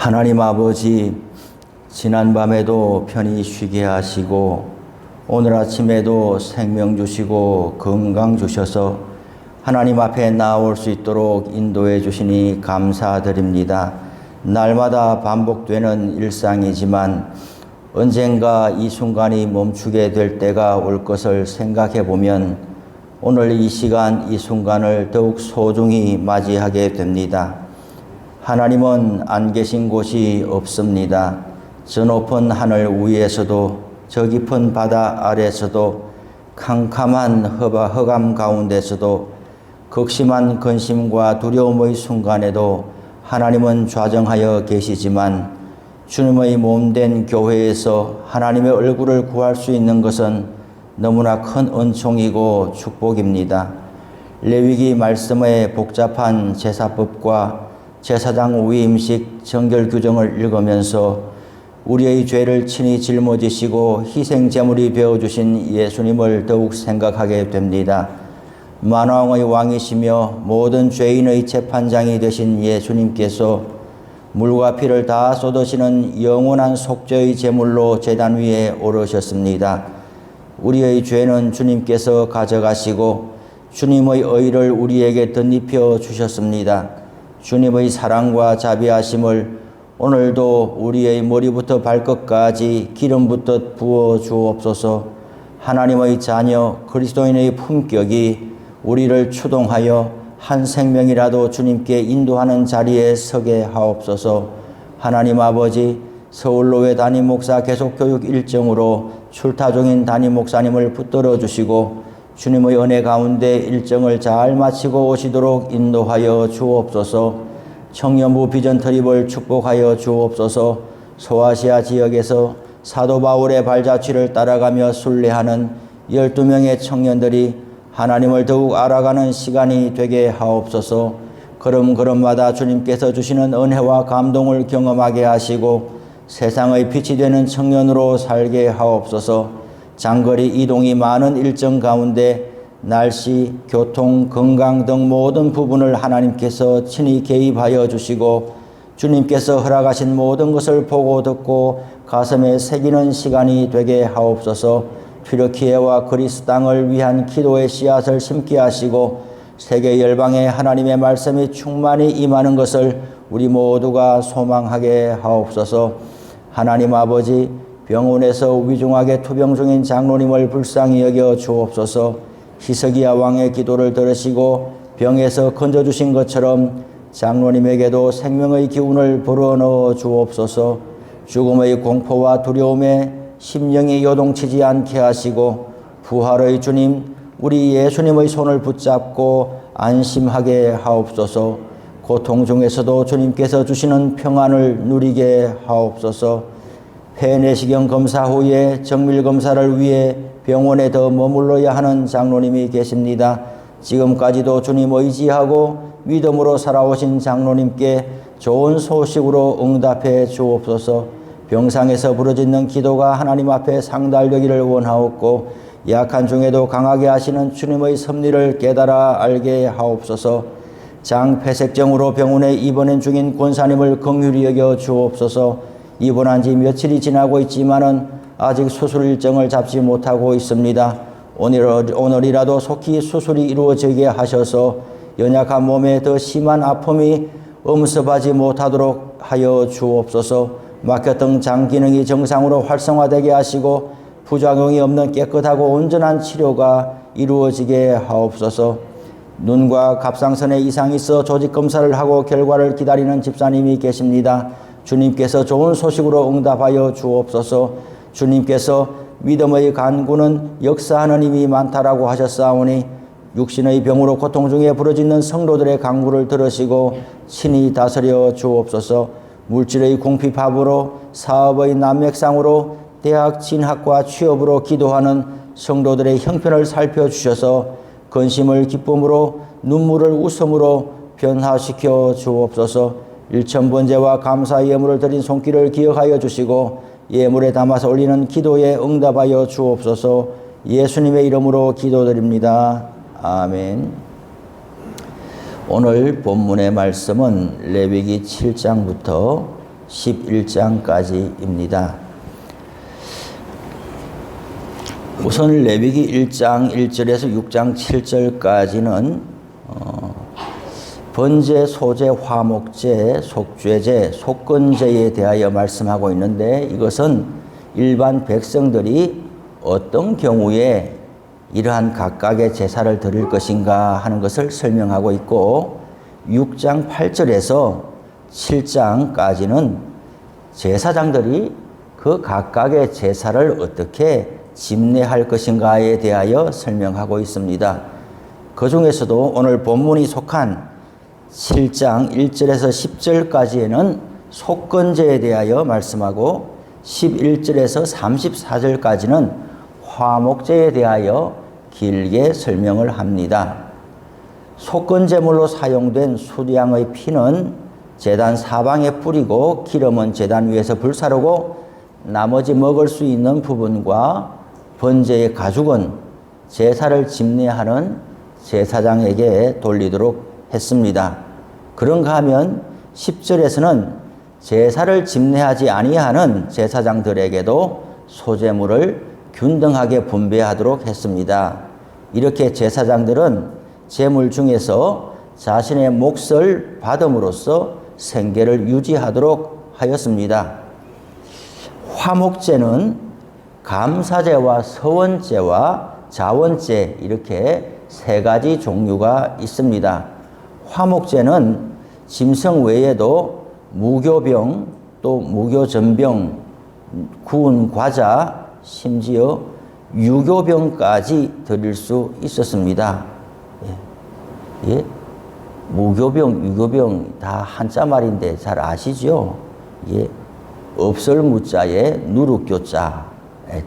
하나님 아버지, 지난밤에도 편히 쉬게 하시고 오늘 아침에도 생명 주시고 건강 주셔서 하나님 앞에 나올 수 있도록 인도해 주시니 감사드립니다. 날마다 반복되는 일상이지만 언젠가 이 순간이 멈추게 될 때가 올 것을 생각해 보면 오늘 이 시간, 이 순간을 더욱 소중히 맞이하게 됩니다. 하나님은 안 계신 곳이 없습니다. 저 높은 하늘 위에서도 저 깊은 바다 아래서도 캄캄한 흑암 가운데서도 극심한 근심과 두려움의 순간에도 하나님은 좌정하여 계시지만 주님의 몸된 교회에서 하나님의 얼굴을 구할 수 있는 것은 너무나 큰 은총이고 축복입니다. 레위기 말씀의 복잡한 제사법과 제사장 위임식 정결 규정을 읽으면서 우리의 죄를 친히 짊어지시고 희생 제물이 되어주신 예수님을 더욱 생각하게 됩니다. 만왕의 왕이시며 모든 죄인의 재판장이 되신 예수님께서 물과 피를 다 쏟으시는 영원한 속죄의 제물로 제단 위에 오르셨습니다. 우리의 죄는 주님께서 가져가시고 주님의 의를 우리에게 덧입혀 주셨습니다. 주님의 사랑과 자비하심을 오늘도 우리의 머리부터 발끝까지 기름 붓듯 부어 주옵소서. 하나님의 자녀 그리스도인의 품격이 우리를 추동하여 한 생명이라도 주님께 인도하는 자리에 서게 하옵소서. 하나님 아버지, 서울로회 담임 목사 계속교육 일정으로 출타 중인 담임 목사님을 붙들어 주시고 주님의 은혜 가운데 일정을 잘 마치고 오시도록 인도하여 주옵소서. 청년부 비전 트립을 축복하여 주옵소서. 소아시아 지역에서 사도 바울의 발자취를 따라가며 순례하는 12명의 청년들이 하나님을 더욱 알아가는 시간이 되게 하옵소서. 걸음걸음마다 주님께서 주시는 은혜와 감동을 경험하게 하시고 세상의 빛이 되는 청년으로 살게 하옵소서. 장거리 이동이 많은 일정 가운데 날씨, 교통, 건강 등 모든 부분을 하나님께서 친히 개입하여 주시고 주님께서 허락하신 모든 것을 보고 듣고 가슴에 새기는 시간이 되게 하옵소서. 튀르키예와 그리스 땅을 위한 기도의 씨앗을 심게 하시고 세계 열방에 하나님의 말씀이 충만히 임하는 것을 우리 모두가 소망하게 하옵소서. 하나님 아버지, 병원에서 위중하게 투병 중인 장로님을 불쌍히 여겨 주옵소서. 히스기야 왕의 기도를 들으시고 병에서 건져주신 것처럼 장로님에게도 생명의 기운을 불어넣어 주옵소서. 죽음의 공포와 두려움에 심령이 요동치지 않게 하시고 부활의 주님, 우리 예수님의 손을 붙잡고 안심하게 하옵소서. 고통 중에서도 주님께서 주시는 평안을 누리게 하옵소서. 폐내시경 검사 후에 정밀 검사를 위해 병원에 더 머물러야 하는 장로님이 계십니다. 지금까지도 주님 의지하고 믿음으로 살아오신 장로님께 좋은 소식으로 응답해 주옵소서. 병상에서 부르짖는 기도가 하나님 앞에 상달되기를 원하옵고 약한 중에도 강하게 하시는 주님의 섭리를 깨달아 알게 하옵소서. 장폐색증으로 병원에 입원한 중인 권사님을 긍휼히 여겨 주옵소서. 입원한 지 며칠이 지나고 있지만은 아직 수술 일정을 잡지 못하고 있습니다. 오늘이라도 속히 수술이 이루어지게 하셔서 연약한 몸에 더 심한 아픔이 엄습하지 못하도록 하여 주옵소서. 막혔던 장 기능이 정상으로 활성화되게 하시고 부작용이 없는 깨끗하고 온전한 치료가 이루어지게 하옵소서. 눈과 갑상선에 이상이 있어 조직 검사를 하고 결과를 기다리는 집사님이 계십니다. 주님께서 좋은 소식으로 응답하여 주옵소서. 주님께서 믿음의 간구는 역사하는 힘이 많다라고 하셨사오니 육신의 병으로 고통 중에 부르짖는 성도들의 간구를 들으시고 친히 다스려 주옵소서. 물질의 궁핍함으로 사업의 난맥상으로 대학 진학과 취업으로 기도하는 성도들의 형편을 살펴주셔서 근심을 기쁨으로 눈물을 웃음으로 변화시켜 주옵소서. 일천번제와 감사의 예물을 드린 손길을 기억하여 주시고 예물에 담아서 올리는 기도에 응답하여 주옵소서. 예수님의 이름으로 기도드립니다. 아멘. 오늘 본문의 말씀은 레위기 7장부터 11장까지입니다. 우선 레위기 1장 1절에서 6장 7절까지는 번제, 소제, 화목제, 속죄제, 속건제에 대하여 말씀하고 있는데 이것은 일반 백성들이 어떤 경우에 이러한 각각의 제사를 드릴 것인가 하는 것을 설명하고 있고 6장 8절에서 7장까지는 제사장들이 그 각각의 제사를 어떻게 집례할 것인가에 대하여 설명하고 있습니다. 그 중에서도 오늘 본문이 속한 7장 1절에서 10절까지에는 속건제에 대하여 말씀하고 11절에서 34절까지는 화목제에 대하여 길게 설명을 합니다. 속건제물로 사용된 수량의 피는 제단 사방에 뿌리고 기름은 제단 위에서 불사르고 나머지 먹을 수 있는 부분과 번제의 가죽은 제사를 집례하는 제사장에게 돌리도록 했습니다. 그런가 하면 10절에서는 제사를 집례하지 아니하는 제사장들에게도 소제물을 균등하게 분배하도록 했습니다. 이렇게 제사장들은 제물 중에서 자신의 몫을 받음으로써 생계를 유지하도록 하였습니다. 화목제는 감사제와 서원제와 자원제 이렇게 세 가지 종류가 있습니다. 화목제는 짐승 외에도 무교병, 또 무교전병, 구운 과자, 심지어 유교병까지 드릴 수 있었습니다. 예. 무교병, 유교병 다 한자 말인데 잘 아시죠? 예. 없을 무자에 누룩교자,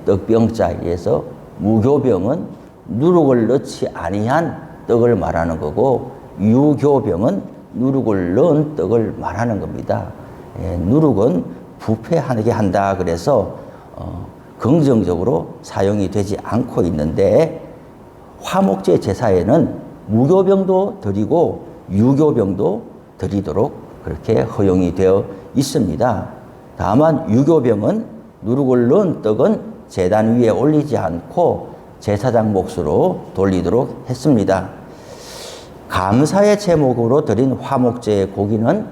떡병자에서 무교병은 누룩을 넣지 아니한 떡을 말하는 거고 유교병은 누룩을 넣은 떡을 말하는 겁니다. 누룩은 부패하게 한다 그래서 긍정적으로 사용이 되지 않고 있는데 화목제 제사에는 무교병도 드리고 유교병도 드리도록 그렇게 허용이 되어 있습니다. 다만 유교병은 누룩을 넣은 떡은 제단 위에 올리지 않고 제사장 몫으로 돌리도록 했습니다. 감사의 제목으로 드린 화목제의 고기는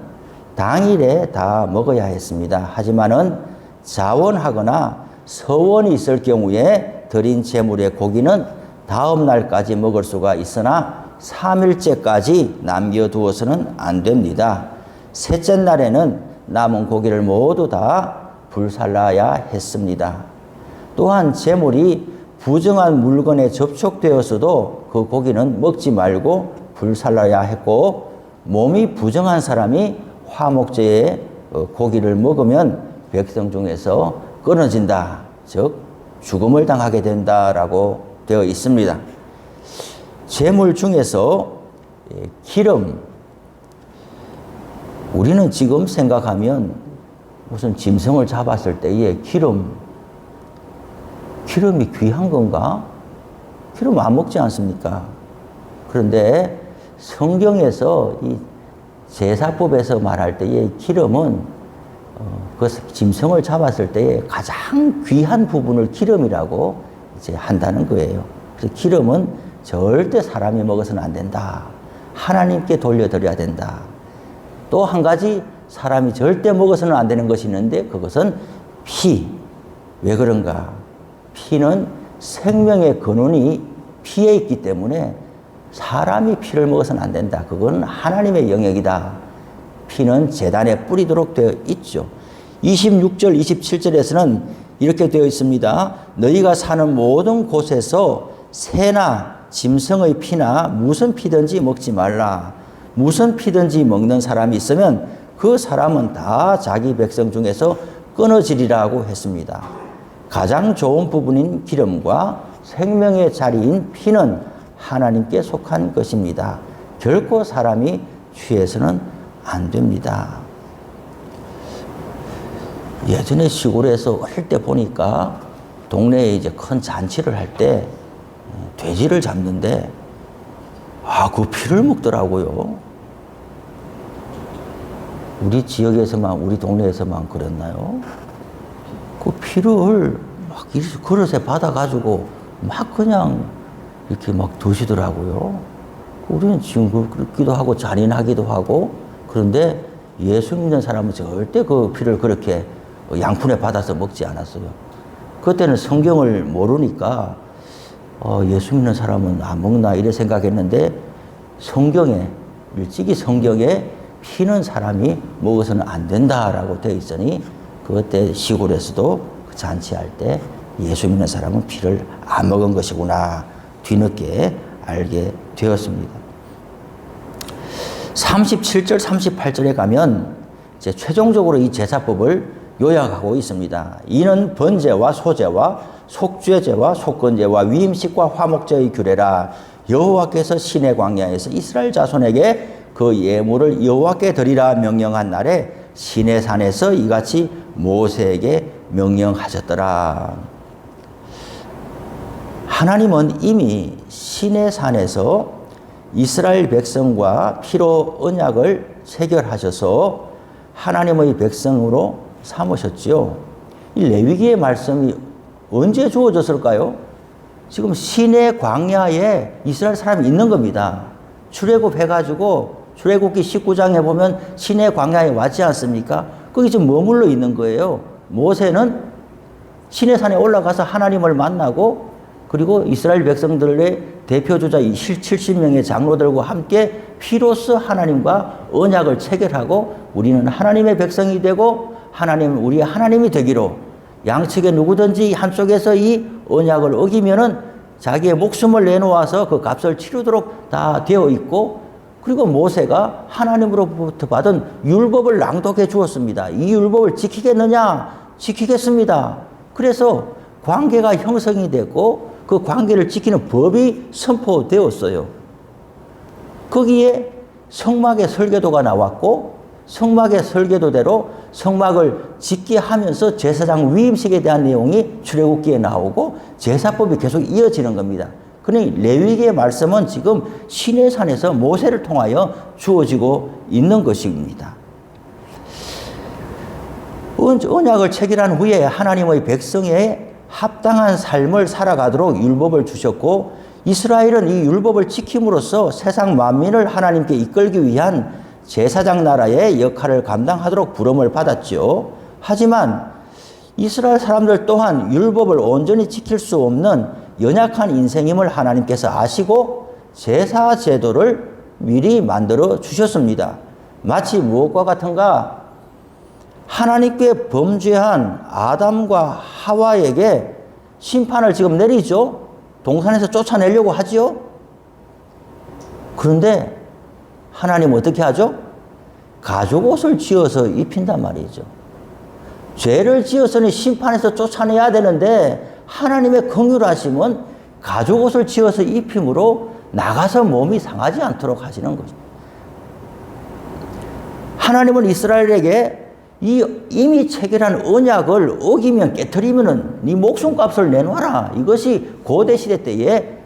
당일에 다 먹어야 했습니다. 하지만은 자원하거나 서원이 있을 경우에 드린 제물의 고기는 다음 날까지 먹을 수가 있으나 3일째까지 남겨두어서는 안 됩니다. 셋째 날에는 남은 고기를 모두 다 불살라야 했습니다. 또한 제물이 부정한 물건에 접촉되었어도 그 고기는 먹지 말고 불살라야 했고 몸이 부정한 사람이 화목제의 고기를 먹으면 백성 중에서 끊어진다. 즉 죽음을 당하게 된다라고 되어 있습니다. 제물 중에서 기름, 우리는 지금 생각하면 무슨 짐승을 잡았을 때에 기름이 귀한 건가? 기름 안 먹지 않습니까? 그런데 성경에서 이 제사법에서 말할 때에 기름은 그 짐승을 잡았을 때에 가장 귀한 부분을 기름이라고 이제 한다는 거예요. 그래서 기름은 절대 사람이 먹어서는 안 된다. 하나님께 돌려드려야 된다. 또 한 가지 사람이 절대 먹어서는 안 되는 것이 있는데 그것은 피. 왜 그런가? 피는 생명의 근원이 피에 있기 때문에 사람이 피를 먹어서는 안 된다. 그건 하나님의 영역이다. 피는 제단에 뿌리도록 되어 있죠. 26절, 27절에서는 이렇게 되어 있습니다. 너희가 사는 모든 곳에서 새나 짐승의 피나 무슨 피든지 먹지 말라. 무슨 피든지 먹는 사람이 있으면 그 사람은 다 자기 백성 중에서 끊어지리라고 했습니다. 가장 좋은 부분인 기름과 생명의 자리인 피는 하나님께 속한 것입니다. 결코 사람이 취해서는 안 됩니다. 예전에 시골에서 어릴 때 보니까 동네에 이제 큰 잔치를 할 때 돼지를 잡는데 그 피를 먹더라고요. 우리 지역에서만, 우리 동네에서만 그랬나요? 그 피를 막 그릇에 받아가지고 막 그냥 이렇게 막 드시더라고요. 우리는 지금 그렇기도 하고 잔인하기도 하고, 그런데 예수 믿는 사람은 절대 그 피를 그렇게 양푼에 받아서 먹지 않았어요. 그때는 성경을 모르니까 예수 믿는 사람은 안 먹나 이래 생각했는데, 성경에, 일찍이 성경에 피는 사람이 먹어서는 안 된다라고 되어 있으니, 그때 시골에서도 잔치할 때 예수 믿는 사람은 피를 안 먹은 것이구나 뒤늦게 알게 되었습니다. 37절, 38절에 가면 이제 최종적으로 이 제사법을 요약하고 있습니다. 이는 번제와 소제와 속죄제와 속건제와 위임식과 화목제의 규례라. 여호와께서 시내 광야에서 이스라엘 자손에게 그 예물을 여호와께 드리라 명령한 날에 시내산에서 이같이 모세에게 명령하셨더라. 하나님은 이미 시내산에서 이스라엘 백성과 피로 언약을 체결하셔서 하나님의 백성으로 삼으셨지요. 이 레위기의 말씀이 언제 주어졌을까요? 지금 시내 광야에 이스라엘 사람이 있는 겁니다. 출애굽 해가지고 출애굽기 19장에 보면 시내 광야에 왔지 않습니까? 거기 지금 머물러 있는 거예요. 모세는 시내산에 올라가서 하나님을 만나고, 그리고 이스라엘 백성들의 대표주자 70명의 장로들과 함께 피로써 하나님과 언약을 체결하고, 우리는 하나님의 백성이 되고 하나님은 우리의 하나님이 되기로, 양측에 누구든지 한쪽에서 이 언약을 어기면은 자기의 목숨을 내놓아서 그 값을 치르도록 다 되어 있고, 그리고 모세가 하나님으로부터 받은 율법을 낭독해 주었습니다. 이 율법을 지키겠느냐? 지키겠습니다. 그래서 관계가 형성이 됐고, 그 관계를 지키는 법이 선포되었어요. 거기에 성막의 설계도가 나왔고, 성막의 설계도대로 성막을 짓게 하면서 제사장 위임식에 대한 내용이 출애굽기에 나오고 제사법이 계속 이어지는 겁니다. 그러니 레위기의 말씀은 지금 시내산에서 모세를 통하여 주어지고 있는 것입니다. 언약을 체결한 후에 하나님의 백성의 합당한 삶을 살아가도록 율법을 주셨고, 이스라엘은 이 율법을 지킴으로써 세상 만민을 하나님께 이끌기 위한 제사장 나라의 역할을 감당하도록 부름을 받았죠. 하지만 이스라엘 사람들 또한 율법을 온전히 지킬 수 없는 연약한 인생임을 하나님께서 아시고 제사 제도를 미리 만들어 주셨습니다. 마치 무엇과 같은가? 하나님께 범죄한 아담과 하와에게 심판을 지금 내리죠. 동산에서 쫓아내려고 하지요. 그런데 하나님 어떻게 하죠? 가죽옷을 지어서 입힌단 말이죠. 죄를 지어서는 심판에서 쫓아내야 되는데 하나님의 긍휼하심은 가죽옷을 지어서 입힘으로 나가서 몸이 상하지 않도록 하시는 거죠. 하나님은 이스라엘에게 이 이미 체결한 언약을 어기면 깨트리면은 네 목숨값을 내놔라. 이것이 고대 시대 때에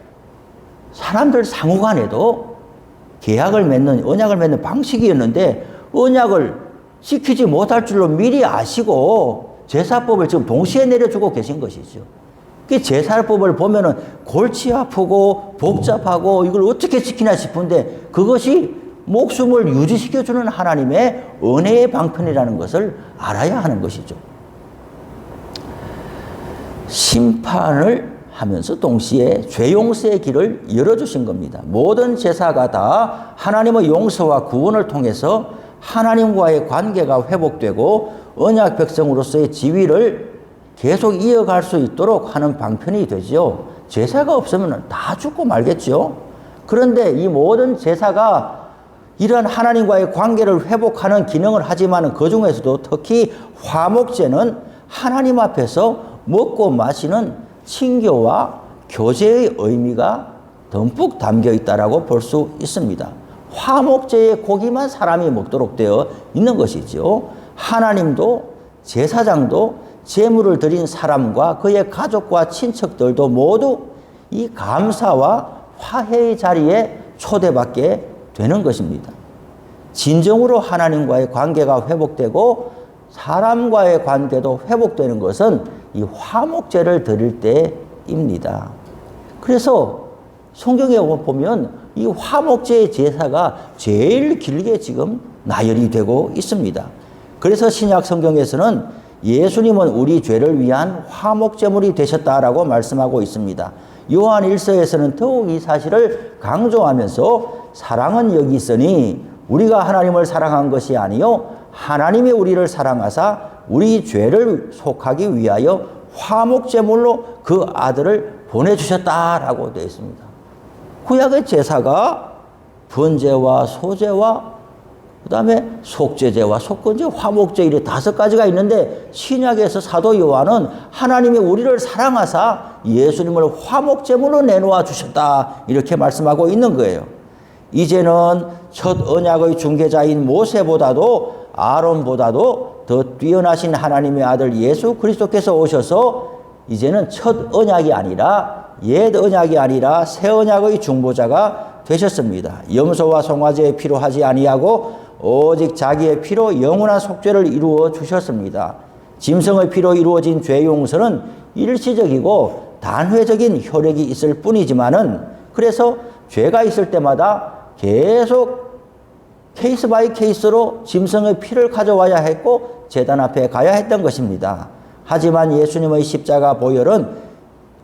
사람들 상호간에도 계약을 맺는, 언약을 맺는 방식이었는데, 언약을 지키지 못할 줄로 미리 아시고 제사법을 지금 동시에 내려주고 계신 것이죠. 그 제사법을 보면은 골치 아프고 복잡하고 이걸 어떻게 지키나 싶은데, 그것이 목숨을 유지시켜주는 하나님의 은혜의 방편이라는 것을 알아야 하는 것이죠. 심판을 하면서 동시에 죄 용서의 길을 열어주신 겁니다. 모든 제사가 다 하나님의 용서와 구원을 통해서 하나님과의 관계가 회복되고 언약 백성으로서의 지위를 계속 이어갈 수 있도록 하는 방편이 되죠. 제사가 없으면 다 죽고 말겠죠. 그런데 이 모든 제사가 이러한 하나님과의 관계를 회복하는 기능을 하지만 그 중에서도 특히 화목제는 하나님 앞에서 먹고 마시는 친교와 교제의 의미가 듬뿍 담겨 있다라고 볼 수 있습니다. 화목제의 고기만 사람이 먹도록 되어 있는 것이죠. 하나님도 제사장도 제물을 드린 사람과 그의 가족과 친척들도 모두 이 감사와 화해의 자리에 초대받게 되는 것입니다. 진정으로 하나님과의 관계가 회복되고 사람과의 관계도 회복되는 것은 이 화목제를 드릴 때입니다. 그래서 성경에 보면 이 화목제의 제사가 제일 길게 지금 나열이 되고 있습니다. 그래서 신약 성경에서는 예수님은 우리 죄를 위한 화목제물이 되셨다라고 말씀하고 있습니다. 요한 1서에서는 더욱 이 사실을 강조하면서 사랑은 여기 있으니 우리가 하나님을 사랑한 것이 아니요 하나님이 우리를 사랑하사 우리 죄를 속하기 위하여 화목제물로 그 아들을 보내주셨다라고 되어 있습니다. 구약의 제사가 번제와 소제와 그 다음에 속죄제와 속건제, 화목제 이렇게 5가지가 있는데 신약에서 사도 요한은 하나님이 우리를 사랑하사 예수님을 화목제물로 내놓아 주셨다 이렇게 말씀하고 있는 거예요. 이제는 첫 언약의 중개자인 모세보다도 아론보다도 더 뛰어나신 하나님의 아들 예수 그리스도께서 오셔서 이제는 첫 언약이 아니라 옛 언약이 아니라 새 언약의 중보자가 되셨습니다. 염소와 송아지의 피로 하지 아니하고 오직 자기의 피로 영원한 속죄를 이루어 주셨습니다. 짐승의 피로 이루어진 죄 용서는 일시적이고 단회적인 효력이 있을 뿐이지만은 그래서 죄가 있을 때마다 계속 케이스 바이 케이스로 짐승의 피를 가져와야 했고 제단 앞에 가야 했던 것입니다. 하지만 예수님의 십자가 보혈은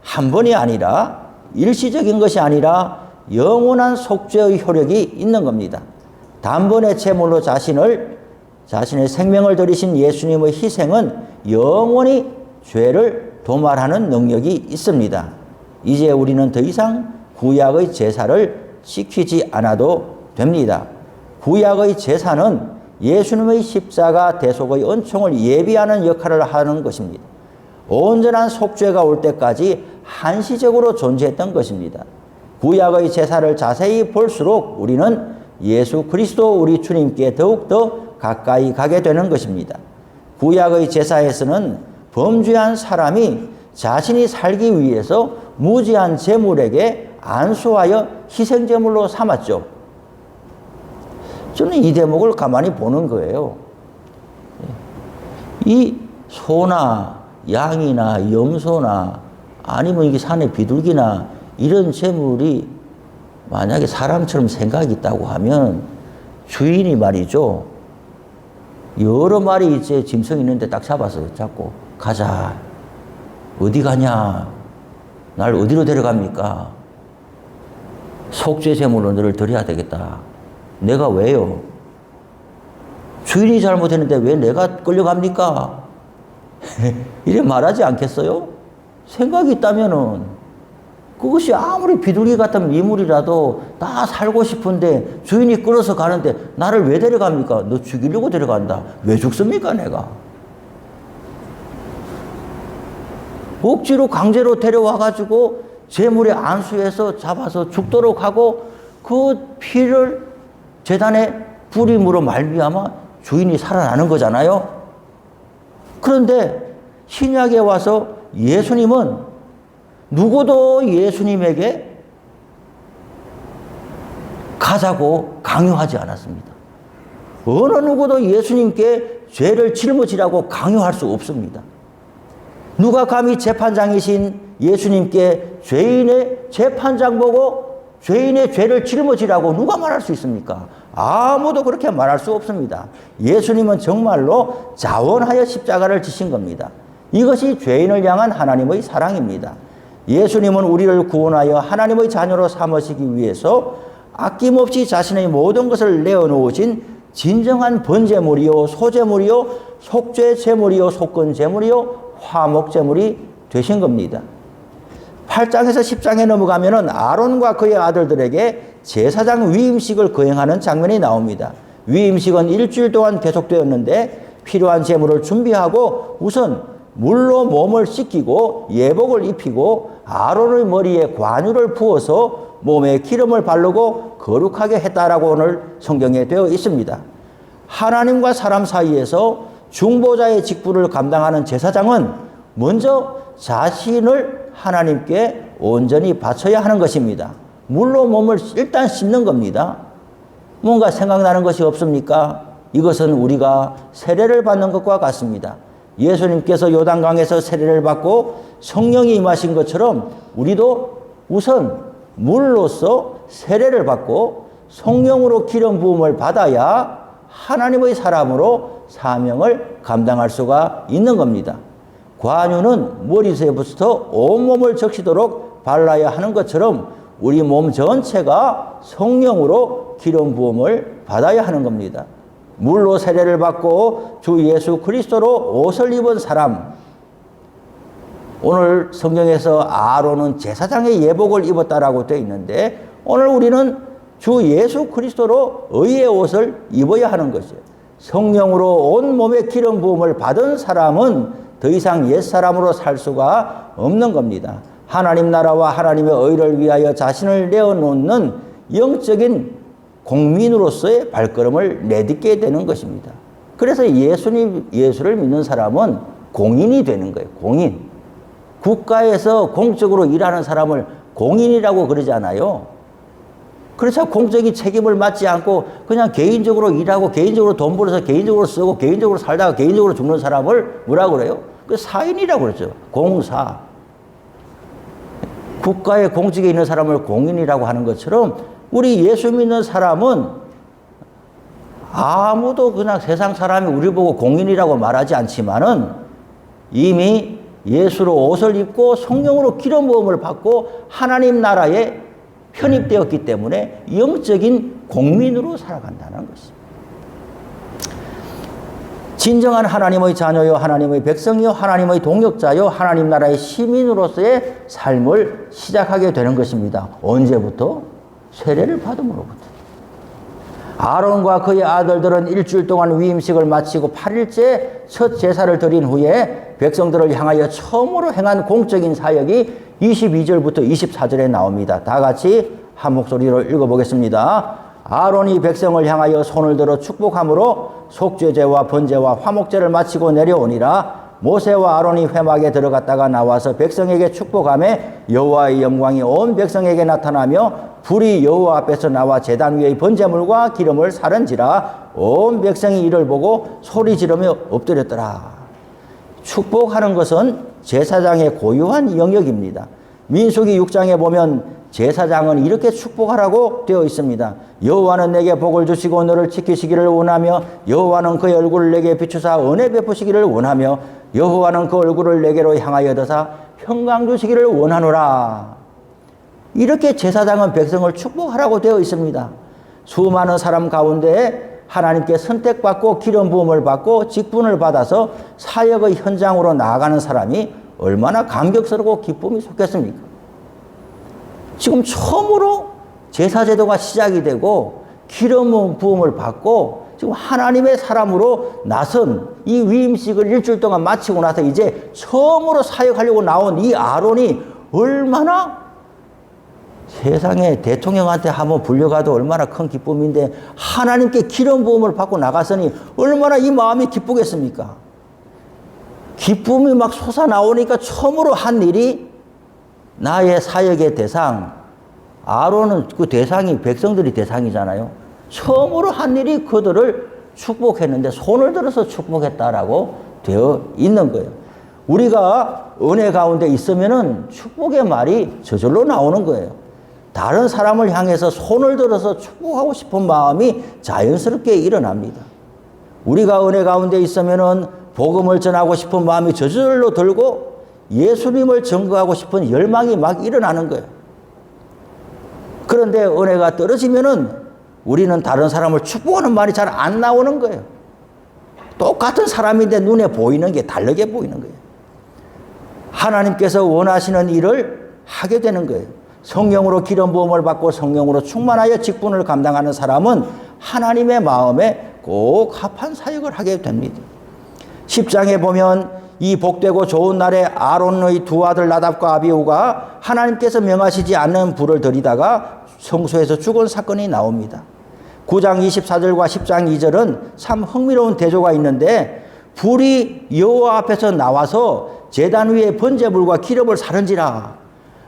한 번이 아니라 일시적인 것이 아니라 영원한 속죄의 효력이 있는 겁니다. 단번에 제물로 자신의 생명을 드리신 예수님의 희생은 영원히 죄를 도말하는 능력이 있습니다. 이제 우리는 더 이상 구약의 제사를 지키지 않아도 됩니다. 구약의 제사는 예수님의 십자가 대속의 은총을 예비하는 역할을 하는 것입니다. 온전한 속죄가 올 때까지 한시적으로 존재했던 것입니다. 구약의 제사를 자세히 볼수록 우리는 예수 그리스도 우리 주님께 더욱더 가까이 가게 되는 것입니다. 구약의 제사에서는 범죄한 사람이 자신이 살기 위해서 무지한 제물에게 안수하여 희생제물로 삼았죠. 저는 이 대목을 가만히 보는 거예요. 이 소나 양이나 염소나 아니면 이게 산의 비둘기나 이런 제물이 만약에 사람처럼 생각이 있다고 하면 주인이 말이죠. 여러 마리 이제 짐승 있는데 딱 잡아서 잡고 가자. 어디 가냐? 날 어디로 데려갑니까? 속죄 제물로 너를 드려야 되겠다. 내가 왜요? 주인이 잘못했는데 왜 내가 끌려갑니까? 이래 말하지 않겠어요? 생각이 있다면은 그것이 아무리 비둘기 같은 미물이라도 나 살고 싶은데 주인이 끌어서 가는데 나를 왜 데려갑니까? 너 죽이려고 데려간다. 왜 죽습니까 내가? 억지로 강제로 데려와가지고 제물에 안수해서 잡아서 죽도록 하고 그 피를 제단에 뿌림으로 말미암아 주인이 살아나는 거잖아요. 그런데 신약에 와서 예수님은 누구도 예수님에게 가자고 강요하지 않았습니다. 어느 누구도 예수님께 죄를 짊어지라고 강요할 수 없습니다. 누가 감히 재판장이신 예수님께 죄인의 재판장 보고 죄인의 죄를 짊어지라고 누가 말할 수 있습니까? 아무도 그렇게 말할 수 없습니다. 예수님은 정말로 자원하여 십자가를 지신 겁니다. 이것이 죄인을 향한 하나님의 사랑입니다. 예수님은 우리를 구원하여 하나님의 자녀로 삼으시기 위해서 아낌없이 자신의 모든 것을 내어놓으신 진정한 번제물이요 소제물이요 속죄제물이요 속건제물이요 화목제물이 되신 겁니다. 8장에서 10장에 넘어가면은 아론과 그의 아들들에게 제사장 위임식을 거행하는 장면이 나옵니다. 위임식은 일주일 동안 계속되었는데 필요한 제물을 준비하고 우선 물로 몸을 씻기고 예복을 입히고 아론의 머리에 관유를 부어서 몸에 기름을 바르고 거룩하게 했다라고 오늘 성경에 되어 있습니다. 하나님과 사람 사이에서 중보자의 직분을 감당하는 제사장은 먼저 자신을 하나님께 온전히 바쳐야 하는 것입니다. 물로 몸을 일단 씻는 겁니다. 뭔가 생각나는 것이 없습니까? 이것은 우리가 세례를 받는 것과 같습니다. 예수님께서 요단강에서 세례를 받고 성령이 임하신 것처럼 우리도 우선 물로서 세례를 받고 성령으로 기름 부음을 받아야 하나님의 사람으로 사명을 감당할 수가 있는 겁니다. 관유는 머리에서부터 온몸을 적시도록 발라야 하는 것처럼 우리 몸 전체가 성령으로 기름 부음을 받아야 하는 겁니다. 물로 세례를 받고 주 예수 그리스도로 옷을 입은 사람, 오늘 성경에서 아론은 제사장의 예복을 입었다라고 되어 있는데 오늘 우리는 주 예수 그리스도로 의의 옷을 입어야 하는 것이에요. 성령으로 온 몸에 기름 부음을 받은 사람은 더 이상 옛사람으로 살 수가 없는 겁니다. 하나님 나라와 하나님의 의를 위하여 자신을 내어놓는 영적인 공민으로서의 발걸음을 내딛게 되는 것입니다. 그래서 예수를 믿는 사람은 공인이 되는 거예요. 공인. 국가에서 공적으로 일하는 사람을 공인이라고 그러잖아요. 그래서 공적인 책임을 맡지 않고 그냥 개인적으로 일하고 개인적으로 돈 벌어서 개인적으로 쓰고 개인적으로 살다가 개인적으로 죽는 사람을 뭐라고 그래요? 그 사인이라고 그러죠. 공사. 국가의 공직에 있는 사람을 공인이라고 하는 것처럼 우리 예수 믿는 사람은 아무도 그냥 세상 사람이 우리 보고 공인이라고 말하지 않지만은 이미 예수로 옷을 입고 성령으로 기름 부음을 받고 하나님 나라에 편입되었기 때문에 영적인 공민으로 살아간다는 것입니다. 진정한 하나님의 자녀요, 하나님의 백성이요, 하나님의 동역자요, 하나님 나라의 시민으로서의 삶을 시작하게 되는 것입니다. 언제부터? 세례를 받음으로부터. 아론과 그의 아들들은 일주일 동안 위임식을 마치고 8일째 첫 제사를 드린 후에 백성들을 향하여 처음으로 행한 공적인 사역이 22절부터 24절에 나옵니다. 다 같이 한 목소리로 읽어보겠습니다. 아론이 백성을 향하여 손을 들어 축복함으로 속죄제와 번제와 화목제를 마치고 내려오니라. 모세와 아론이 회막에 들어갔다가 나와서 백성에게 축복하매 여호와의 영광이 온 백성에게 나타나며 불이 여호와 앞에서 나와 제단 위의 번제물과 기름을 사른지라. 온 백성이 이를 보고 소리 지르며 엎드렸더라. 축복하는 것은 제사장의 고유한 영역입니다. 민수기 6장에 보면 제사장은 이렇게 축복하라고 되어 있습니다. 여호와는 내게 복을 주시고 너를 지키시기를 원하며 여호와는 그의 얼굴을 내게 비추사 은혜 베푸시기를 원하며 여호와는 그 얼굴을 내게로 향하여 드사 평강 주시기를 원하노라. 이렇게 제사장은 백성을 축복하라고 되어 있습니다. 수많은 사람 가운데 하나님께 선택받고 기름 부음을 받고 직분을 받아서 사역의 현장으로 나아가는 사람이 얼마나 감격스럽고 기쁨이 좋겠습니까? 지금 처음으로 제사제도가 시작이 되고 기름 부음을 받고 지금 하나님의 사람으로 나선 이 위임식을 일주일 동안 마치고 나서 이제 처음으로 사역하려고 나온 이 아론이 얼마나 세상에 대통령한테 한번 불려가도 얼마나 큰 기쁨인데 하나님께 기름 부음을 받고 나갔으니 얼마나 이 마음이 기쁘겠습니까? 기쁨이 막 솟아나오니까 처음으로 한 일이 나의 사역의 대상, 아론은 그 대상이 백성들이 대상이잖아요. 처음으로 한 일이 그들을 축복했는데 손을 들어서 축복했다라고 되어 있는 거예요. 우리가 은혜 가운데 있으면은 축복의 말이 저절로 나오는 거예요. 다른 사람을 향해서 손을 들어서 축복하고 싶은 마음이 자연스럽게 일어납니다. 우리가 은혜 가운데 있으면은 복음을 전하고 싶은 마음이 저절로 들고 예수님을 증거하고 싶은 열망이 막 일어나는 거예요. 그런데 은혜가 떨어지면은 우리는 다른 사람을 축복하는 말이 잘 안 나오는 거예요. 똑같은 사람인데 눈에 보이는 게 다르게 보이는 거예요. 하나님께서 원하시는 일을 하게 되는 거예요. 성령으로 기름 부음을 받고 성령으로 충만하여 직분을 감당하는 사람은 하나님의 마음에 꼭 합한 사역을 하게 됩니다. 10장에 보면 이 복되고 좋은 날에 아론의 두 아들 나답과 아비후가 하나님께서 명하시지 않는 불을 들이다가 성소에서 죽은 사건이 나옵니다. 9장 24절과 10장 2절은 참 흥미로운 대조가 있는데 불이 여호와 앞에서 나와서 제단 위에 번제물과 기름을 사른지라.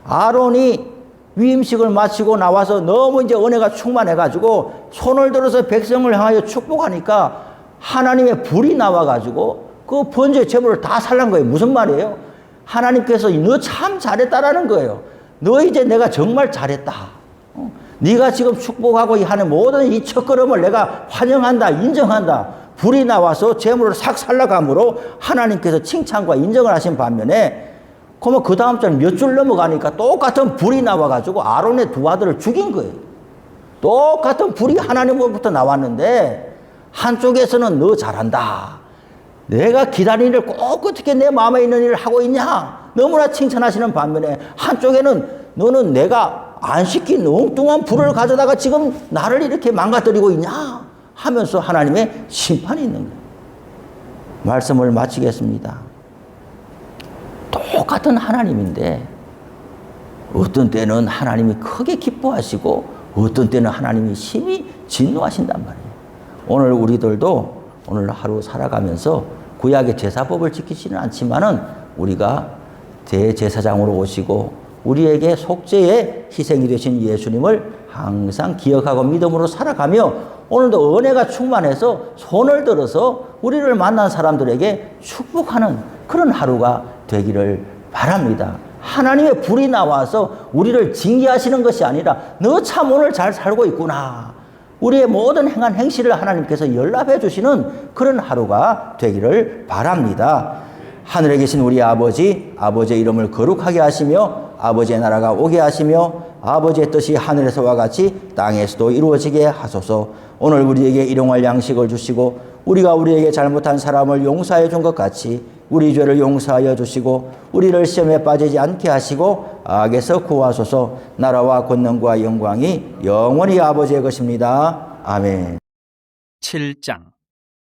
아론이 위임식을 마치고 나와서 너무 이제 은혜가 충만해가지고 손을 들어서 백성을 향하여 축복하니까 하나님의 불이 나와가지고 그 번제 제물을 다 살란 거예요. 무슨 말이에요? 하나님께서 너 참 잘했다라는 거예요. 너 이제 내가 정말 잘했다. 네가 지금 축복하고 하는 모든 이 첫걸음을 내가 환영한다, 인정한다. 불이 나와서 제물을 싹 살라감으로 하나님께서 칭찬과 인정을 하신 반면에 그러면 그 다음 절 몇 줄 넘어가니까 똑같은 불이 나와가지고 아론의 두 아들을 죽인 거예요. 똑같은 불이 하나님으로부터 나왔는데 한쪽에서는 너 잘한다. 내가 기다린 일을 꼭 어떻게 내 마음에 있는 일을 하고 있냐. 너무나 칭찬하시는 반면에 한쪽에는 너는 내가 안 시킨 엉뚱한 불을 가져다가 지금 나를 이렇게 망가뜨리고 있냐 하면서 하나님의 심판이 있는 거예요. 말씀을 마치겠습니다. 똑같은 하나님인데 어떤 때는 하나님이 크게 기뻐하시고 어떤 때는 하나님이 심히 진노하신단 말이에요. 오늘 우리들도 오늘 하루 살아가면서 구약의 제사법을 지키지는 않지만은 우리가 대제사장으로 오시고 우리에게 속죄의 희생이 되신 예수님을 항상 기억하고 믿음으로 살아가며 오늘도 은혜가 충만해서 손을 들어서 우리를 만난 사람들에게 축복하는 그런 하루가 되기를 바랍니다. 하나님의 불이 나와서 우리를 징계하시는 것이 아니라 너 참 오늘 잘 살고 있구나. 우리의 모든 행한 행실을 하나님께서 연락해 주시는 그런 하루가 되기를 바랍니다. 하늘에 계신 우리 아버지, 아버지의 이름을 거룩하게 하시며 아버지의 나라가 오게 하시며 아버지의 뜻이 하늘에서와 같이 땅에서도 이루어지게 하소서. 오늘 우리에게 일용할 양식을 주시고 우리가 우리에게 잘못한 사람을 용서해 준 것 같이 우리 죄를 용서하여 주시고 우리를 시험에 빠지지 않게 하시고 악에서 구하소서. 나라와 권능과 영광이 영원히 아버지의 것입니다. 아멘. 7장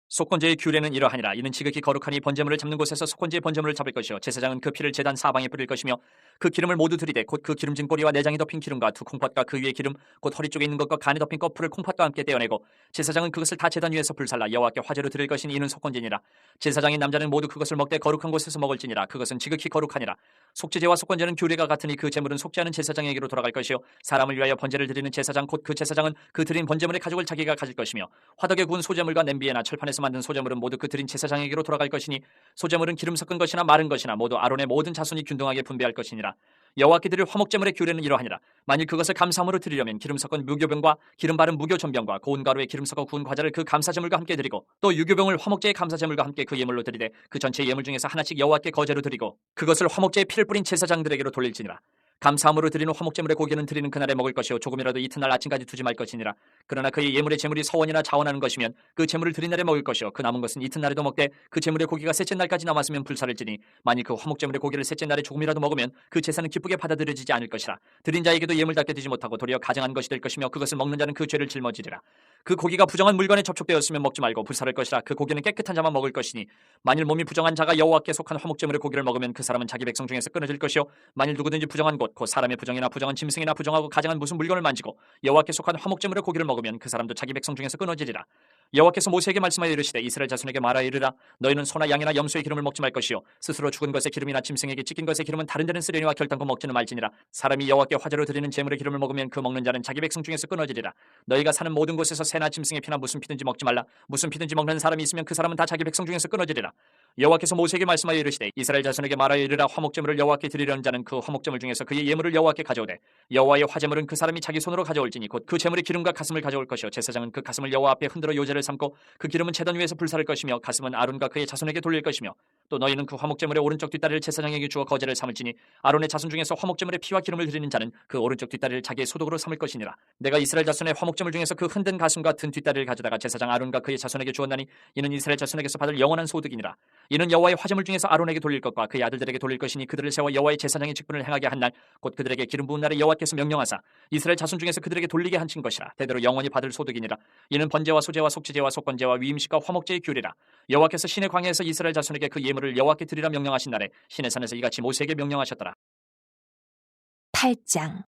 속건제의 규례는 이러하니라. 이는 지극히 거룩하니 번제물을 잡는 곳에서 속건제의 번제물을 잡을 것이요 제사장은 그 피를 제단 사방에 뿌릴 것이며 그 기름을 모두 들이되 곧 그 기름진 꼬리와 내장이 덮인 기름과 두 콩팥과 그 위에 기름 곧 허리 쪽에 있는 것과 간에 덮인 거풀을 콩팥과 함께 떼어내고 제사장은 그것을 다 제단 위에서 불살라 여호와께 화제로 드릴 것이니 이는 속건제니라. 제사장인 남자는 모두 그것을 먹되 거룩한 곳에서 먹을지니라. 그것은 지극히 거룩하니라. 속죄제와 속건제는 규례가 같으니 그 제물은 속죄하는 제사장에게로 돌아갈 것이요 사람을 위하여 번제를 드리는 제사장 곧 그 제사장은 그 드린 번제물의 가족을 자기가 가질 것이며 화덕에 구운 소제물과 냄비에나 철판에서 만든 소제물은 모두 그 드린 제사장에게로 돌아갈 것이니 소제물은 기름 섞은 것이나 마른 것이나 모두 아론의 모든 자손이 균등하게 분배할 것이니라. 여호와께 드릴 화목제물의 규례는 이러하니라. 만일 그것을 감사함으로 드리려면 기름 섞은 무교병과 기름 바른 무교전병과 고운 가루에 기름 섞어 구운 과자를 그 감사제물과 함께 드리고 또 유교병을 화목제의 감사제물과 함께 그 예물로 드리되 그 전체 예물 중에서 하나씩 여호와께 거제로 드리고 그것을 화목제의 피를 뿌린 제사장들에게로 돌릴지니라. 감사함으로 드리는 화목제물의 고기는 드리는 그날에 먹을 것이요 조금이라도 이튿날 아침까지 두지 말 것이니라. 그러나 그의 예물의 제물이 서원이나 자원하는 것이면 그 제물을 드린 날에 먹을 것이요 그 남은 것은 이튿날에도 먹되 그 제물의 고기가 셋째 날까지 남았으면 불사를지니 만일 그 화목제물의 고기를 셋째 날에 조금이라도 먹으면 그 제사는 기쁘게 받아들여지지 않을 것이라. 드린 자에게도 예물답게 되지 못하고 도리어 가증한 것이 될 것이며 그것을 먹는 자는 그 죄를 짊어지리라. 그 고기가 부정한 물건에 접촉되었으면 먹지 말고 불사를 것이라. 그 고기는 깨끗한 자만 먹을 것이니 만일 몸이 부정한 자가 여호와께 속한 화목제물의 고기를 먹으면 그 사람은 자기 백성 중에서 끊어질 것이요 만일 누구든지 부정한 곳 곧 사람의 부정이나 부정한 짐승이나 부정하고 가증한 무슨 물건을 만지고 여호와께 속한 화목제물의 고기를 먹으면 그 사람도 자기 백성 중에서 끊어지리라. 여호와께서 모세에게 말씀하여 이르시되 이스라엘 자손에게 말하여 이르라. 너희는 소나 양이나 염소의 기름을 먹지 말 것이요 스스로 죽은 것의 기름이나 짐승에게 찢긴 것의 기름은 다른 데는 쓰려니와 결단코 먹지는 말지니라. 사람이 여호와께 화제로 드리는 제물의 기름을 먹으면 그 먹는 자는 자기 백성 중에서 끊어지리라. 너희가 사는 모든 곳에서 새나 짐승의 피나 무슨 피든지 먹지 말라. 무슨 피든지 먹는 사람이 있으면 그 사람은 다 자기 백성 중에서 끊어지리라. 여호와께서 모세에게 말씀하여 이르시되 이스라엘 자손에게 말하여 이르라. 화목제물을 여호와께 드리려는 자는 그 화목제물 중에서 그의 예물을 여호와께 가져오되 여호와의 화제물은 그 사람이 자기 손으로 가져올지니 곧 그 제물의 기름과 가슴을 가져올 것이요 제사장은 그 가슴을 여호와 앞에 흔들어 요제를 삼고 그 기름은 제단 위에서 불사를 것이며 가슴은 아론과 그의 자손에게 돌릴 것이며 또 너희는 그 화목제물의 오른쪽 뒷다리를 제사장에게 주어 거제를 삼을지니 아론의 자손 중에서 화목제물의 피와 기름을 드리는 자는 그 오른쪽 뒷다리를 자기의 소독으로 삼을 것이니라. 내가 이스라엘 자손의 화목제물 중에서 그 흔든 가슴과 든 뒷다리를 가져다가 제사장 아론과 그의 자손에게 주었나니 이는 이스라엘 자손에게서 받을 영원한 소득이니라. 이는 여호와의 화제물 중에서 아론에게 돌릴 것과 그의 아들들에게 돌릴 것이니 그들을 세워 여호와의 제사장의 직분을 행하게 한 날 곧 그들에게 기름 부은 날에 여호와께서 명령하사 이스라엘 자손 중에서 그들에게 돌리게 하신 것이라. 대대로 영원히 받을 소득이니라. 이는 번제와 소제와 속죄제와 속건제와 위임식과 화목제의 규례라. 여호와께서 신의 광야에서 이스라엘 자손에게 그 예물을 여호와께 드리라 명령하신 날에 신의 산에서 이같이 모세에게 명령하셨더라. 8장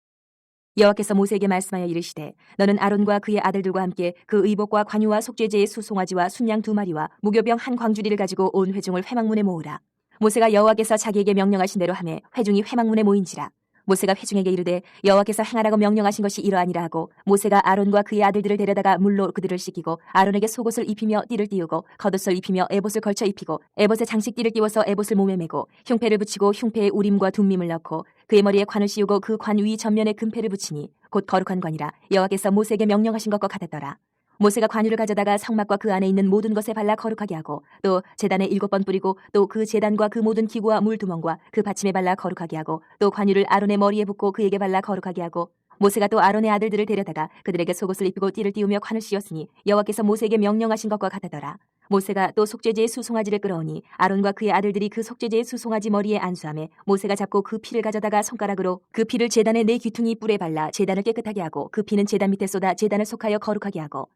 여호와께서 모세에게 말씀하여 이르시되 너는 아론과 그의 아들들과 함께 그 의복과 관유와 속죄제의 수송아지와 순양 2마리와 무교병 한 광주리를 가지고 온 회중을 회막문에 모으라. 모세가 여호와께서 자기에게 명령하신 대로 하매 회중이 회막문에 모인지라. 모세가 회중에게 이르되 여호와께서 행하라고 명령하신 것이 이러하니라 하고 모세가 아론과 그의 아들들을 데려다가 물로 그들을 씻기고 아론에게 속옷을 입히며 띠를 띄우고 겉옷을 입히며 에봇을 걸쳐 입히고 에봇에 장식띠를 띄워서 에봇을 몸에 메고 흉패를 붙이고 흉패에 우림과 둠밈을 넣고 그의 머리에 관을 씌우고 그 관 위 전면에 금패를 붙이니 곧 거룩한 관이라 여호와께서 모세에게 명령하신 것과 같았더라. 모세가 관유를 가져다가 성막과 그 안에 있는 모든 것에 발라 거룩하게 하고 또 제단에 7번 뿌리고 또 그 제단과 그 모든 기구와 물두멍과 그 받침에 발라 거룩하게 하고 또 관유를 아론의 머리에 붓고 그에게 발라 거룩하게 하고 모세가 또 아론의 아들들을 데려다가 그들에게 속옷을 입히고 띠를 띄우며 관을 씌웠으니 여호와께서 모세에게 명령하신 것과 같았더라. 모세가 또 속죄제의 수송아지를 끌어오니 아론과 그의 아들들이 그 속죄제의 수송아지 머리에 안수하며 모세가 잡고 그 피를 가져다가 손가락으로 그 피를 제단의 4귀퉁이 뿔에 발라 제단을 깨끗하게 하고 그 피는 제단 밑에 쏟아 제단을 속하여 거룩하게 하고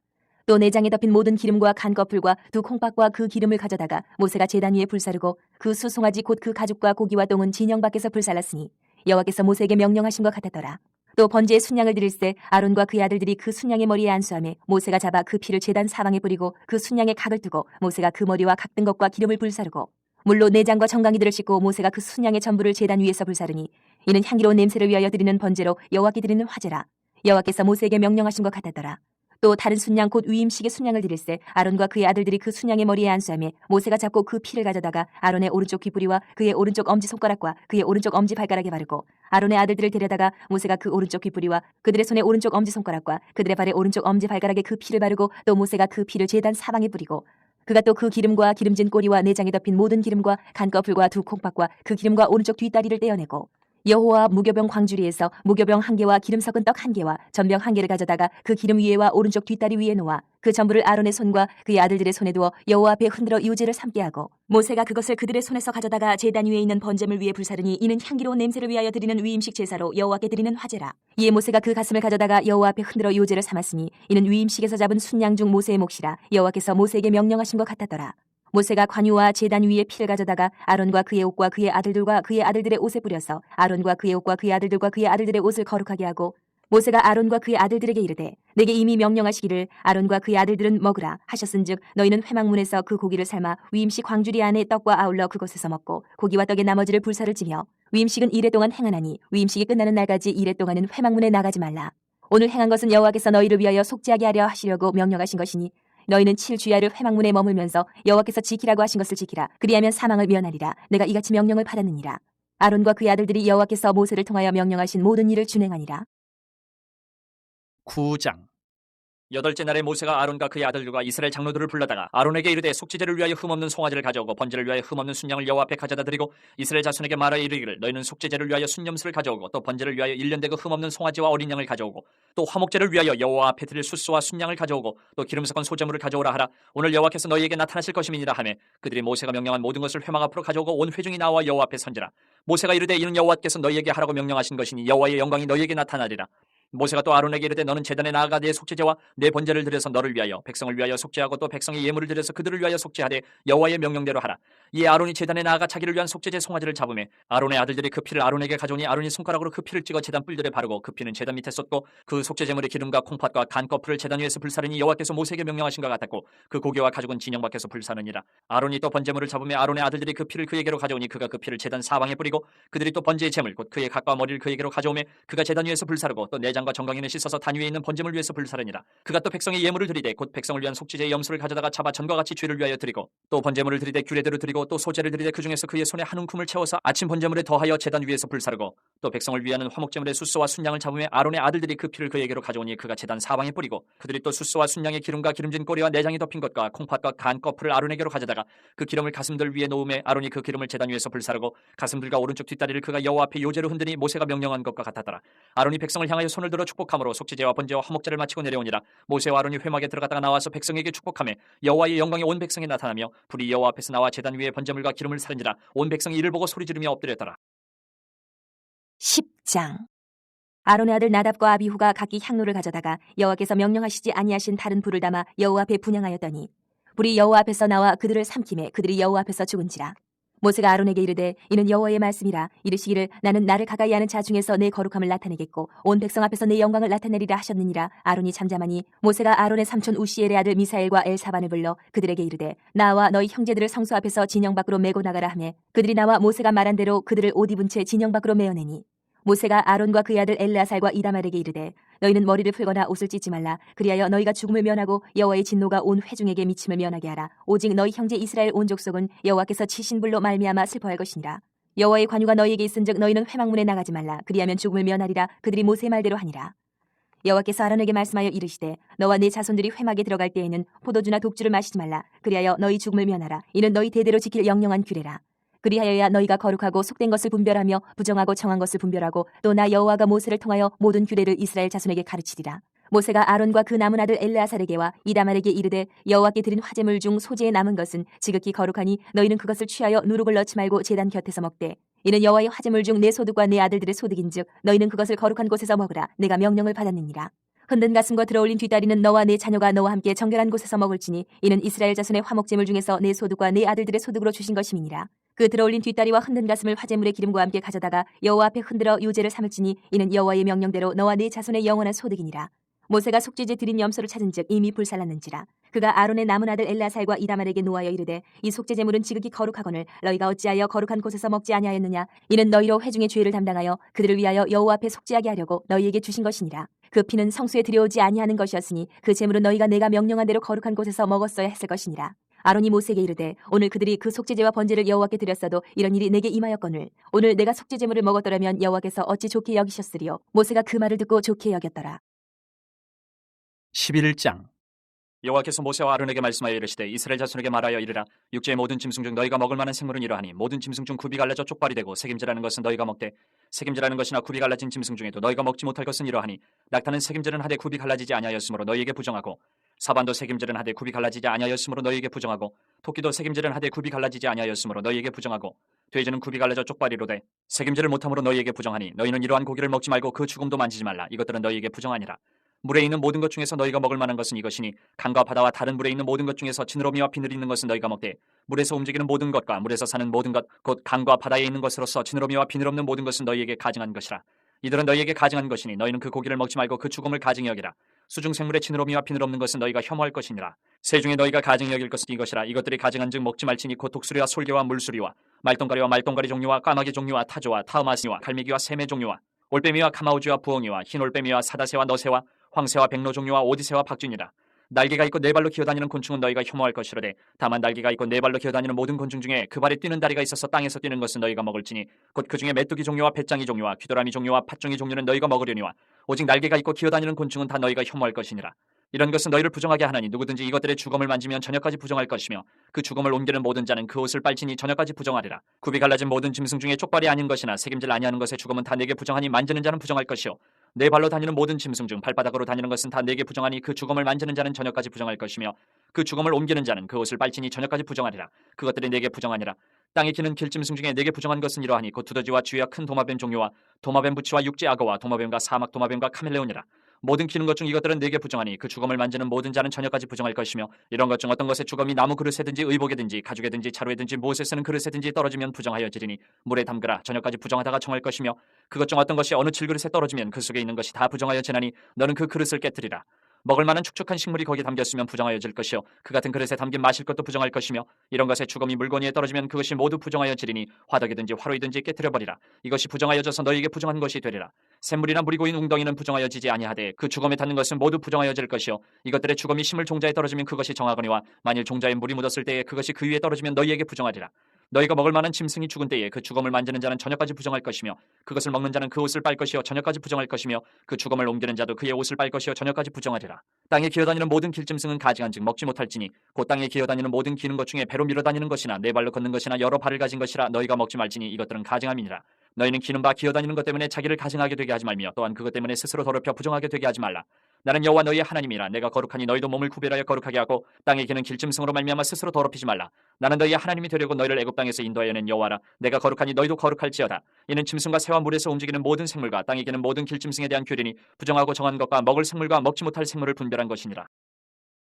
또 내장에 덮인 모든 기름과 간 거풀과 두 콩팥과 그 기름을 가져다가 모세가 제단 위에 불사르고 그 수송아지 곧 그 가죽과 고기와 똥은 진영 밖에서 불살랐으니 여호와께서 모세에게 명령하신 것 같았더라. 또 번제의 순양을 드릴새 아론과 그의 아들들이 그 순양의 머리에 안수하며 모세가 잡아 그 피를 제단 사방에 뿌리고 그 순양의 각을 두고 모세가 그 머리와 각 등 것과 기름을 불사르고 물로 내장과 정강이들을 씻고 모세가 그 순양의 전부를 제단 위에서 불사르니 이는 향기로운 냄새를 위하여 드리는 번제로 여호와께 드리는 화제라. 여호와께서 모세에게 명령하신 것 같았더라. 또 다른 순양 곧 위임식의 순양을 드릴새 아론과 그의 아들들이 그 순양의 머리에 안수하며 모세가 잡고 그 피를 가져다가 아론의 오른쪽 귀뿌리와 그의 오른쪽 엄지손가락과 그의 오른쪽 엄지발가락에 바르고 아론의 아들들을 데려다가 모세가 그 오른쪽 귀뿌리와 그들의 손의 오른쪽 엄지손가락과 그들의 발의 오른쪽 엄지발가락에 그 피를 바르고 또 모세가 그 피를 제단 사방에 뿌리고 그가 또 그 기름과 기름진 꼬리와 내장에 덮인 모든 기름과 간꺼풀과 두 콩팥과 그 기름과 오른쪽 뒷다리를 떼어내고 여호와 무교병 광주리에서 무교병 1개와 기름 섞은 떡 1개와 전병 1개를 가져다가 그 기름 위에와 오른쪽 뒷다리 위에 놓아 그 전부를 아론의 손과 그의 아들들의 손에 두어 여호와 앞에 흔들어 유제를 삼게 하고 모세가 그것을 그들의 손에서 가져다가 제단 위에 있는 번제물 위에 불사르니 이는 향기로운 냄새를 위하여 드리는 위임식 제사로 여호와께 드리는 화제라. 이에 모세가 그 가슴을 가져다가 여호와 앞에 흔들어 유제를 삼았으니 이는 위임식에서 잡은 순양 중 모세의 몫이라 여호와께서 모세에게 명령하신 것 같았더라. 모세가 관유와 제단 위에 피를 가져다가 아론과 그의 옷과 그의 아들들과 그의 아들들의 옷에 뿌려서 아론과 그의 옷과 그의 아들들과 그의 아들들의 옷을 거룩하게 하고 모세가 아론과 그의 아들들에게 이르되 내게 이미 명령하시기를 아론과 그의 아들들은 먹으라 하셨은즉 너희는 회막문에서 그 고기를 삶아 위임식 광주리 안에 떡과 아울러 그곳에서 먹고 고기와 떡의 나머지를 불사를 지며 위임식은 이래 동안 행하나니 위임식이 끝나는 날까지 이래 동안은 회막문에 나가지 말라. 오늘 행한 것은 여호와께서 너희를 위하여 속죄하게 하려 하시려고 명령하신 것이니 너희는 7주야를 회막문에 머물면서 여호와께서 지키라고 하신 것을 지키라. 그리하면 사망을 면하리라. 내가 이같이 명령을 받았느니라. 아론과 그의 아들들이 여호와께서 모세를 통하여 명령하신 모든 일을 준행하니라. 9장. 8째 날에 모세가 아론과 그의 아들들과 이스라엘 장로들을 불러다가 아론에게 이르되 속죄제를 위하여 흠없는 송아지를 가져오고 번제를 위하여 흠없는 순양을 여호와 앞에 가져다 드리고 이스라엘 자손에게 말하여 이르기를 너희는 속죄제를 위하여 순염소를 가져오고 또 번제를 위하여 1년 되고 흠없는 송아지와 어린 양을 가져오고 또 화목제를 위하여 여호와 앞에 드릴 수소와 순양을 가져오고 또 기름 섞은 소제물을 가져오라 하라. 오늘 여호와께서 너희에게 나타나실 것임이니라 하매 그들이 모세가 명령한 모든 것을 회막 앞으로 가져오고 온 회중이 나와 여호와 앞에 선지라. 모세가 이르되 이는 여호와께서 너희에게 하라고 명령하신 것이니 여호와의 영광이 너희에게 나타나리라. 모세가 또 아론에게 이르되 너는 제단에 나아가 내 속죄제와 내 번제를 드려서 너를 위하여 백성을 위하여 속죄하고 또 백성의 예물을 드려서 그들을 위하여 속죄하되 여호와의 명령대로 하라. 이에 아론이 제단에 나아가 자기를 위한 속죄제 송아지를 잡으매 아론의 아들들이 그 피를 아론에게 가져오니 아론이 손가락으로 그 피를 찍어 제단 뿔들에 바르고 그 피는 제단 밑에 쏟고 그 속죄제물의 기름과 콩팥과 간 거풀을 제단 위에서 불사르니 여호와께서 모세에게 명령하신 것 같았고 그 고기와 가죽은 진영 밖에서 불사르니라. 아론이 또 번제물을 잡으며 아론의 아들들이 그 피를 그에게로 가져오니 그가 그 피를 제단 사방에 뿌리고 그들이 또 번제의 제물 곧 그의 각과 머리를 그에게로 가져오매 그가 제단 위에서 불사르고 또 내장과 정강이는 씻어서 단 위에 있는 번제물 위에서 불사르니라. 그가 또 백성의 예물을 드리되 곧 백성을 위한 속죄제의 염소를 가져다가 잡아 전과 같이 죄를 위하여 드리고 또 번제물을 드리되 규례대로 드리고 또 소제를 드리되 그 중에서 그의 손에 한 움큼을 채워서 아침 번제물에 더하여 제단 위에서 불사르고 또 백성을 위하는 화목제물의 수소와 순양을 잡으며 아론의 아들들이 그 피를 그에게로 가져오니 그가 제단 사방에 뿌리고 그들이 또 수소와 순양의 기름과 기름진 꼬리와 내장이 덮인 것과 콩팥과 간 거풀을 아론에게로 가져다가 그 기름을 가슴들 위에 놓음에 아론이 그 기름을 제단 위에서 불사르고 가슴들과 오른쪽 뒷다리를 그가 여호와 앞에 요제로 흔드니 모세가 명령한 것과 같았더라. 아론이 백성을 향하여 손을 들어 축복함으로 속죄제와 번제와 화목제를 마치고 내려오니라. 모세와 아론이 회막에 들어갔다가 나와서 백성에게 축복하며 여호와의 영광이 온 백성에 나타나며 불이 여호와 앞에서 나와 제단 위에 번제물과 기름을 사른지라. 온 백성이 이를 보고 소리 지르며 엎드렸더라. 10장. 아론의 아들 나답과 아비후가 각기 향로를 가져다가 여호와께서 명령하시지 아니하신 다른 불을 담아 여호와 앞에 분향하였더니 불이 여호와 앞에서 나와 그들을 삼키매 그들이 여호와 앞에서 죽은지라. 모세가 아론에게 이르되 이는 여호와의 말씀이라. 이르시기를 나는 나를 가까이 하는 자 중에서 내 거룩함을 나타내겠고 온 백성 앞에서 내 영광을 나타내리라 하셨느니라. 아론이 잠잠하니 모세가 아론의 삼촌 우시엘의 아들 미사엘과 엘사반을 불러 그들에게 이르되 나와 너희 형제들을 성소 앞에서 진영 밖으로 메고 나가라 하매 그들이 나와 모세가 말한 대로 그들을 옷 입은 채 진영 밖으로 메어내니 모세가 아론과 그의 아들 엘르아살과 이다말에게 이르되 너희는 머리를 풀거나 옷을 찢지 말라. 그리하여 너희가 죽음을 면하고 여호와의 진노가 온 회중에게 미침을 면하게 하라. 오직 너희 형제 이스라엘 온 족속은 여호와께서 치신 불로 말미암아 슬퍼할 것이니라. 여호와의 관유가 너희에게 있은즉 너희는 회막문에 나가지 말라. 그리하면 죽음을 면하리라. 그들이 모세의 말대로 하니라. 여호와께서 아론에게 말씀하여 이르시되 너와 네 자손들이 회막에 들어갈 때에는 포도주나 독주를 마시지 말라. 그리하여 너희 죽음을 면하라. 이는 너희 대대로 지킬 영영한 규례라. 그리하여야 너희가 거룩하고 속된 것을 분별하며 부정하고 정한 것을 분별하고 또 나 여호와가 모세를 통하여 모든 규례를 이스라엘 자손에게 가르치리라. 모세가 아론과 그 남은 아들 엘르아살에게와 이다말에게 이르되 여호와께 드린 화제물 중 소재에 남은 것은 지극히 거룩하니 너희는 그것을 취하여 누룩을 넣지 말고 제단 곁에서 먹되 이는 여호와의 화제물 중 내 소득과 내 아들들의 소득인즉 너희는 그것을 거룩한 곳에서 먹으라. 내가 명령을 받았느니라. 흔든 가슴과 들어올린 뒷다리는 너와 내 자녀가 너와 함께 정결한 곳에서 먹을지니 이는 이스라엘 자손의 화목제물 중에서 내 소득과 내 아들들의 소득으로 주신 것임이니라. 그 들어올린 뒷다리와 흔든 가슴을 화제물의 기름과 함께 가져다가 여호와 앞에 흔들어 유제를 삼을지니 이는 여호와의 명령대로 너와 네 자손의 영원한 소득이니라. 모세가 속죄제 드린 염소를 찾은즉 이미 불살랐는지라. 그가 아론의 남은 아들 엘르아살과 이다말에게 노하여 이르되 이 속죄제물은 지극히 거룩하거늘 너희가 어찌하여 거룩한 곳에서 먹지 아니하였느냐. 이는 너희로 회중의 죄를 담당하여 그들을 위하여 여호와 앞에 속죄하게 하려고 너희에게 주신 것이니라. 그 피는 성소에 들여오지 아니하는 것이었으니 그 제물은 너희가 내가 명령한 대로 거룩한 곳에서 먹었어야 했을 것이니라. 아론이 모세에게 이르되 오늘 그들이 그 속죄제와 번제를 여호와께 드렸어도 이런 일이 내게 임하였거늘 오늘 내가 속죄제물을 먹었더라면 여호와께서 어찌 좋게 여기셨으리요. 모세가 그 말을 듣고 좋게 여겼더라. 11장. 여호와께서 모세와 아론에게 말씀하여 이르시되 이스라엘 자손에게 말하여 이르라. 육지의 모든 짐승 중 너희가 먹을 만한 생물은 이러하니 모든 짐승 중 굽이 갈라져 쪽발이 되고 색임질하는 것은 너희가 먹되 색임질하는 것이나 굽이 갈라진 짐승 중에도 너희가 먹지 못할 것은 이러하니 낙타는 색임질은 하되 굽이 갈라지지 아니하였으므로 너희에게 부정하고 사반도 색임질은 하되 굽이 갈라지지 아니하였으므로 너희에게 부정하고 토끼도 색임질은 하되 굽이 갈라지지 아니하였으므로 너희에게 부정하고 돼지는 굽이 갈라져 쪽발이로되 색임질을 못함으로 너희에게 부정하니 너희는 이러한 고기를 먹지 말고 그 죽음도 만지지 말라. 이것들은 너희에게 부정하니라. 물에 있는 모든 것 중에서 너희가 먹을 만한 것은 이것이니 강과 바다와 다른 물에 있는 모든 것 중에서 지느러미와 비늘이 있는 것은 너희가 먹되 물에서 움직이는 모든 것과 물에서 사는 모든 것 곧 강과 바다에 있는 것으로서 지느러미와 비늘 없는 모든 것은 너희에게 가증한 것이라. 이들은 너희에게 가증한 것이니 너희는 그 고기를 먹지 말고 그 죽음을 가증히 여기라. 수중 생물의 지느러미와 비늘 없는 것은 너희가 혐오할 것이니라. 새 중에 너희가 가증히 여길 것은 이것이라. 이것들이 가증한즉 먹지 말지니 곧 독수리와 솔개와 물수리와 말똥가리와 말똥가리 종류와 까마귀 종류와 타조와 타우마스니와 갈매기와 새매 종류와 올빼미와 카마우지와 부엉이와 흰 올빼미와 사다새와 너새와 황새와 백로 종류와 오디새와 박쥐니라. 날개가 있고 네 발로 기어다니는 곤충은 너희가 혐오할 것이로되 다만 날개가 있고 네 발로 기어다니는 모든 곤충 중에 그 발에 뛰는 다리가 있어서 땅에서 뛰는 것은 너희가 먹을지니 곧 그 중에 메뚜기 종류와 배짱이 종류와 귀도라미 종류와 팥종이 종류는 너희가 먹으려니와 오직 날개가 있고 기어다니는 곤충은 다 너희가 혐오할 것이니라. 이런 것은 너희를 부정하게 하나니 누구든지 이것들의 죽음을 만지면 저녁까지 부정할 것이며 그 죽음을 옮기는 모든 자는 그 옷을 빨지니 저녁까지 부정하리라. 굽이 갈라진 모든 짐승 중에 쪽발이 아닌 것이나 색임질 아니하는 것의 죽음은 다 내게 부정하니 만지는 자는 부정할 것이요 네 발로 다니는 모든 짐승 중 발바닥으로 다니는 것은 다 내게 부정하니 그 죽음을 만지는 자는 저녁까지 부정할 것이며 그 죽음을 옮기는 자는 그 옷을 빨지니 저녁까지 부정하리라. 그것들이 내게 부정하니라. 땅에 기는 길짐승 중에 내게 부정한 것은 이러하니 곧 두더지와 쥐와 큰 도마뱀 종류와 도마뱀 부치와 육지 악어와 도마뱀과 사막 도마뱀과 카멜레온이라. 모든 기는 것 중 이것들은 내게 부정하니 그 죽음을 만지는 모든 자는 저녁까지 부정할 것이며 이런 것 중 어떤 것의 죽음이 나무 그릇에든지 의복에든지 가죽에든지 자루에든지 무엇에 쓰는 그릇에든지 떨어지면 부정하여지리니 물에 담그라. 저녁까지 부정하다가 정할 것이며 그것 중 어떤 것이 어느 질그릇에 떨어지면 그 속에 있는 것이 다 부정하여지나니 너는 그 그릇을 깨뜨리라. 먹을 만한 축축한 식물이 거기 담겼으면 부정하여질 것이요 그 같은 그릇에 담긴 마실 것도 부정할 것이며 이런 것의 죽음이 물건 위에 떨어지면 그것이 모두 부정하여지리니 화덕이든지 화로이든지 깨뜨려버리라. 이것이 부정하여져서 너희에게 부정한 것이 되리라. 샘물이나 물이 고인 웅덩이는 부정하여지지 아니하되 그 죽음에 닿는 것은 모두 부정하여질 것이요 이것들의 죽음이 심을 종자에 떨어지면 그것이 정하거니와 만일 종자에 물이 묻었을 때에 그것이 그 위에 떨어지면 너희에게 부정하리라. 너희가 먹을 만한 짐승이 죽은 때에 그 죽음을 만지는 자는 저녁까지 부정할 것이며 그것을 먹는 자는 그 옷을 빨 것이요 저녁까지 부정할 것이며 그 죽음을 옮기는 자도 그의 옷을 빨 것이요 저녁까지 부정하리라. 땅에 기어다니는 모든 길짐승은 가증한즉 먹지 못할지니 곧 땅에 기어다니는 모든 기는 것 중에 배로 밀어다니는 것이나 네 발로 걷는 것이나 여러 발을 가진 것이라 너희가 먹지 말지니 이것들은 가증함이니라. 너희는 기는 바 기어다니는 것 때문에 자기를 가증하게 되게 하지 말며 또한 그것 때문에 스스로 더럽혀 부정하게 되게 하지 말라. 나는 여호와 너희의 하나님이라. 내가 거룩하니 너희도 몸을 구별하여 거룩하게 하고 땅에 기는 길짐승으로 말미암아 스스로 더럽히지 말라. 나는 너희의 하나님이 되려고 너희를 애굽 땅에서 인도하여 낸 여호와라. 내가 거룩하니 너희도 거룩할지어다. 이는 짐승과 새와 물에서 움직이는 모든 생물과 땅에 기는 모든 길짐승에 대한 규례니 부정하고 정한 것과 먹을 생물과 먹지 못할 생물을 분별한 것이니라.